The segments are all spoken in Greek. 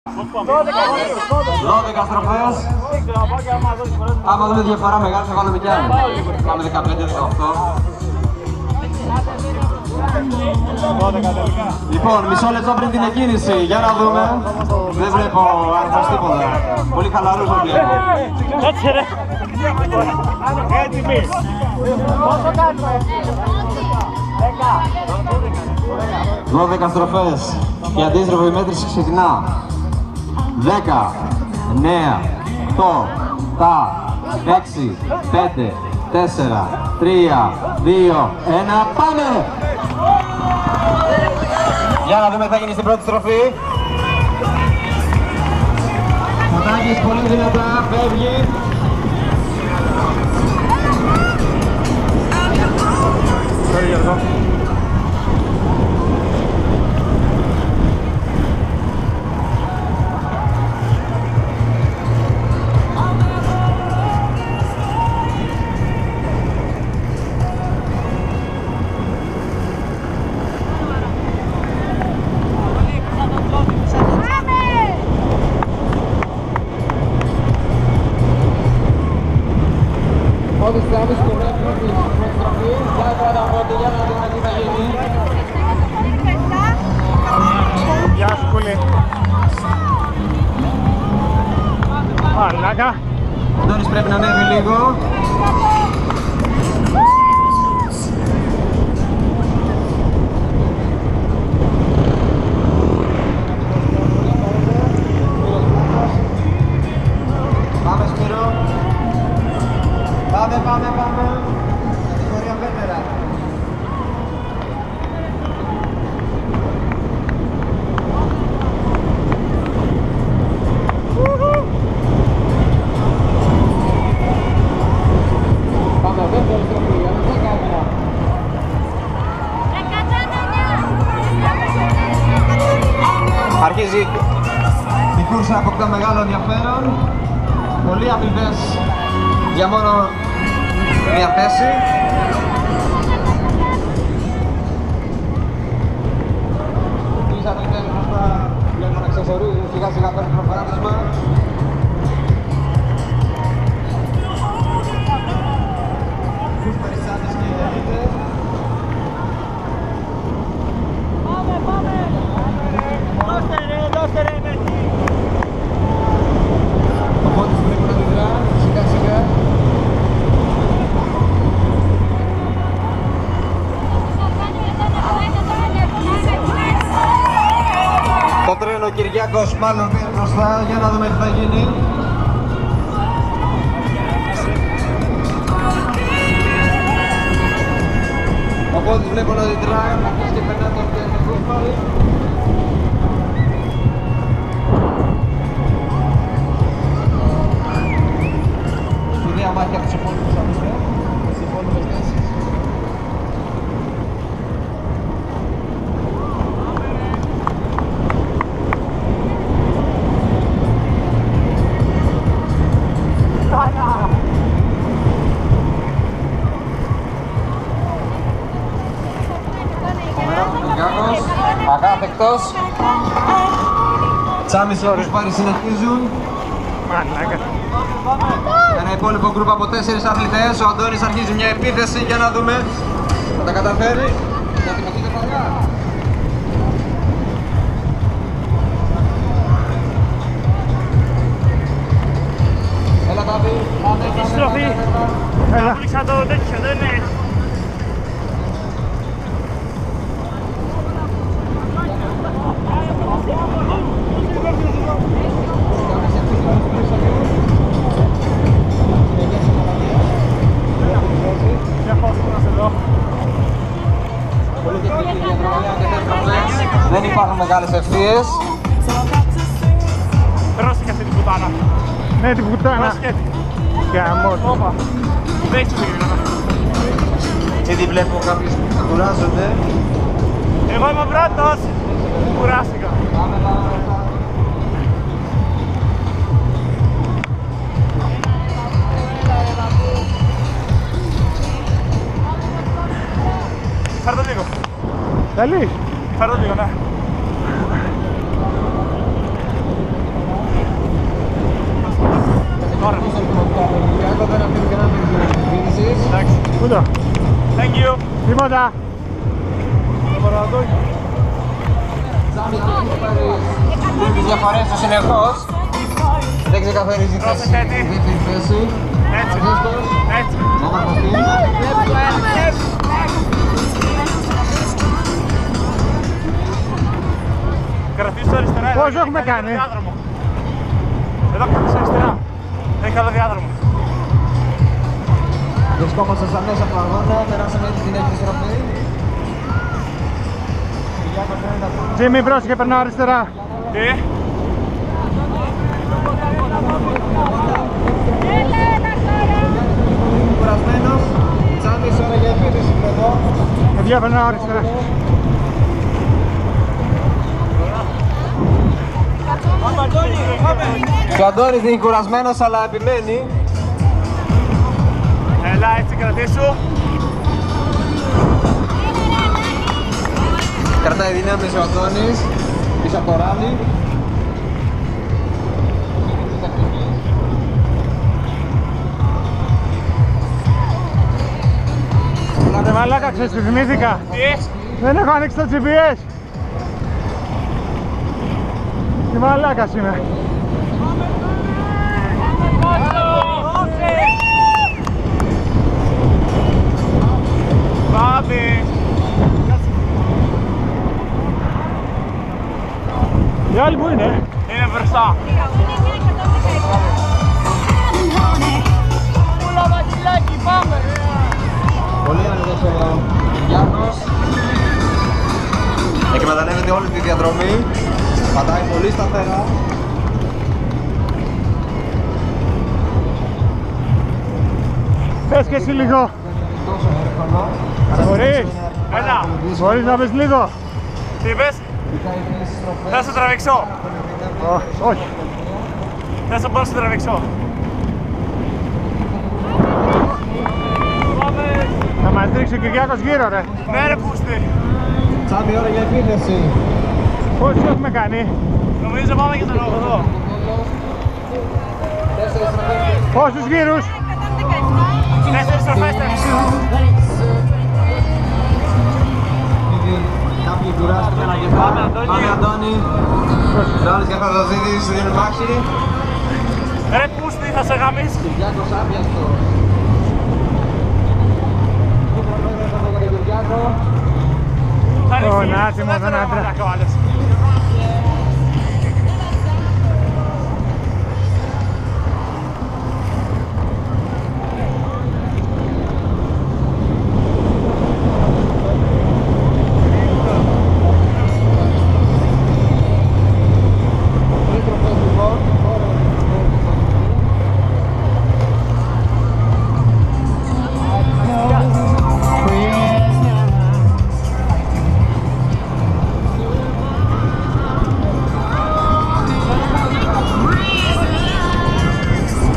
12 στροφές. Άμα δούμε διαφορά μεγάλη θα βάλουμε κι άλλη. Πάμε 15-18. Λοιπόν, μισό λεπτό πριν την εκκίνηση, για να δούμε. Δεν βλέπω άνθρωπος τίποτα. Πολύ χαλαρούς το βλέπω. Κάτσε ρε. Έτσι μη. Πόσο κάνουμε? 12 στροφές. Η αντίστροφη μέτρηση ξεκινά. 10, 9, 8, 6, 5, 4, 3, 2, 1, πάμε! Για να δούμε τι θα γίνει στην πρώτη στροφή. Φωτάκης πολύ δυνατά, φεύγει. Μόλις τράβεις την πρώτη στροφή, πάει πρώτα από ό,τι για να δούμε τι θα γίνει. Γεια σου κουλή. Μαλάκα. Ο Αντώνης πρέπει να ανέβει λίγο. Πάμε Σπύρο. Πάμε. Κατηγορία πέτερα. Πάμε, δεύτερη στροφή, για να δεν κάνουμε. Αρχίζει η κούρσα, αποκτά μεγάλο ενδιαφέρον. Πολλοί αμοιβές για μόνο μια θέση. Τρεις αθλητές μπροστά βλέπω να ξεχωρίζουν σιγά σιγά το προφανάτισμα. Τους περιστάτες και οι ελίτες. Πάμε. Δώστε ρε Μέση. Ο Φώτης πρέπει να αντιδρά σιγά σιγά. Το τρένο Κυριάκος μάλλον πήρε μπροστά, για να δούμε τι θα γίνει. Ο Φώτης βλέπω να αντιδράει, αρχίζει και περνά το τρένο πάλι. Σπουδαία μάχη από τους υπόλοιπους αμυστές, τις υπόλοιπες θέσεις. Αγάπηκτος. Τσάμις όπως πάρει συνεχίζουν. Μαλάκα. Ένα υπόλοιπο γκρουπ από 4 αθλητές. Ο Αντώνης αρχίζει μια επίθεση για να δούμε. Θα τα καταφέρει. Θα τιμωθείτε παλιά. Έλα Τάβη. Στροφή. Έλα. Πλήξα το τέτοιο, δεν είναι. Δεν υπάρχουν μεγάλες ευθείες. Πρόσεχε αυτή την πουτάνα. Ναι, την πουτάνα. Γαμώ. Δεν έχεις το συγκεκριμένα. Ήδη βλέπω κάποιους που θα κουράζονται. Εγώ είμαι ο πρώτος. Κουράστηκα. Φέρ' το λίγο. Θέλεις? Φέρ' το λίγο, ναι. τίποτα. Βλέπεις διαφορές του συνεχώς. Δεν ξεκαθαρίζει η θέση. Δεύτερη θέση. Έτσι. Έτσι. Όμορφος τι. Κρατήσω αριστερά. Πώς έχουμε κάνει? Εδώ κρατήσω αριστερά. Έχει καλό διάδρομο. Βρισκόμαστε στα μέσα του αγώνα, περάσαμε έτσι την έκτη στροφή. Τζίμι, πρόσεχε, περνάω αριστερά. Τι? Κουρασμένος, Τσάντης ώρα για επίθεση εδώ. Παιδιά, περνάω αριστερά. Και ο Αντώνης είναι κουρασμένος αλλά επιμένει. Έλα, έτσι κρατήσου. Κρατάει δυνάμεις ο Αντώνης πίσω από το ράλι. Ρε μαλάκα, ξέρεις τι θυμήθηκα? Τι? Δεν έχω ανοίξει το GPS. Τι μαλάκας είμαι. Πάμε. Οι άλλοι που είναι? Είναι μπροστά. Πούλα Βασιλάκη, πάμε. Πολύ άνετος ο Γιάννος. Εκμεταλλεύεται όλη τη διαδρομή. Πατάει πολύ σταθερά. Πες και εσύ λίγο. Τόσο εύκολο. Μπορείς? Έλα. Μπορείς να πεις λίγο? Τι είπες? Θα σε τραβήξω. Όχι. Θα σε μπορώ να σε τραβήξω. Πάμε. Θα μας ρίξει ο Κυριάκος γύρω ρε. Ναι ρε πούστη. Τσάμπη ώρα για επίθεση. Πόσοι έχουμε κάνει? Νομίζω πάμε και στον 8. Πόσους γύρους? 4 στροφές. Κάποιοι κουράστηκαν αρκετά. Πάμε, Αντώνη. Πάμε Αντώνη. Ρόλες για Θεοδοσίδη, σου δίνουν μάχη. Ρε πούστη, θα σε γαμίσει. Κυριάκος άπιαστος. Κυριάκο. Θα είναι Ω, φίλοι, να, στο τι μόνο, δεύτερο να, μαλάκα ο άλλος.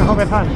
Έχω πεθάνει.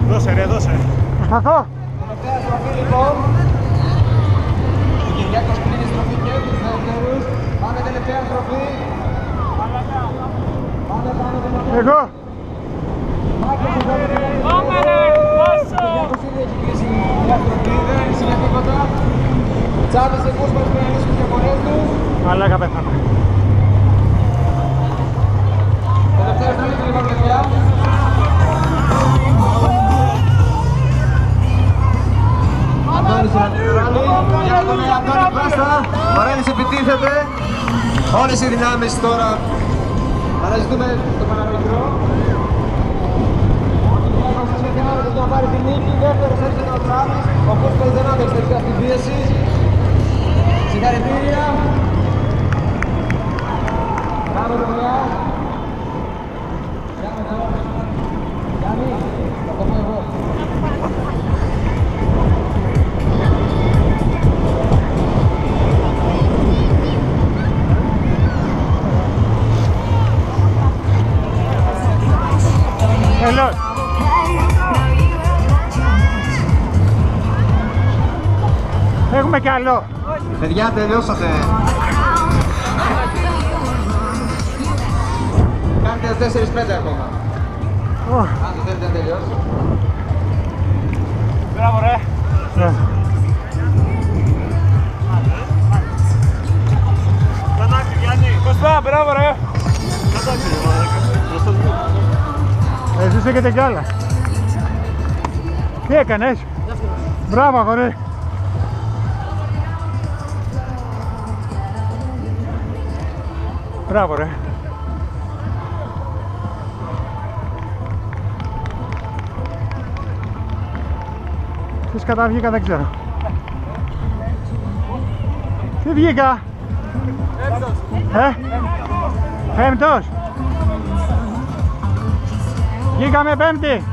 Δώσε ρε, δώσε. Προσπαθώ. Τελευταία στροφή λοιπόν. Ο Κυριάκος κλείνει στροφή και τους δεύτερους. Πάμε τελευταία στροφή. Πάμε τελευταία. Εγώ. Πάμε ρε, δώσω. Κυριάκος ήδη έχει κλείσει μια στροφή, δεν είναι τίποτα. Τσάβης εκούς μας πρέπει να λύσουν τις διαφορές τους. Μαλάκα πέθανα. Τελευταία στροφή λοιπόν παιδιά. Αντώνης είναι ράλι. Για να δούμε Αντώνη Πράστα. Μαρένης επιτίθεται. Όλες οι δυνάμεις τώρα Αναζητούμε το παραμικρό. Να πάρει την νίκη, δεύτερος έρχεται ο Τσάβης, ο Κούσκος δεν άντεξε πια στην πίεση. Συγχαρητήρια. Μπράβο του παιδιά. Γιάννη, θα το πω εγώ. Hello. Έχουμε κι άλλο. Παιδιά, τελειώσατε. Κάντε 4-5 ακόμα. Αν το θέλετε να τελειώσει. Μπράβο ρε. Κατάκι Γιάννη. Κωστά, μπράβο ρε. Κατάκι ρε μαλάκα. Εσείς έχετε κι άλλα. Τι έκανες? Μπράβο αγόρι. Μπράβο ρε. Τις καταβγήκα δεν ξέρω. Τι βγήκα? Πέμπτος. Βγήκαμε πέμπτη.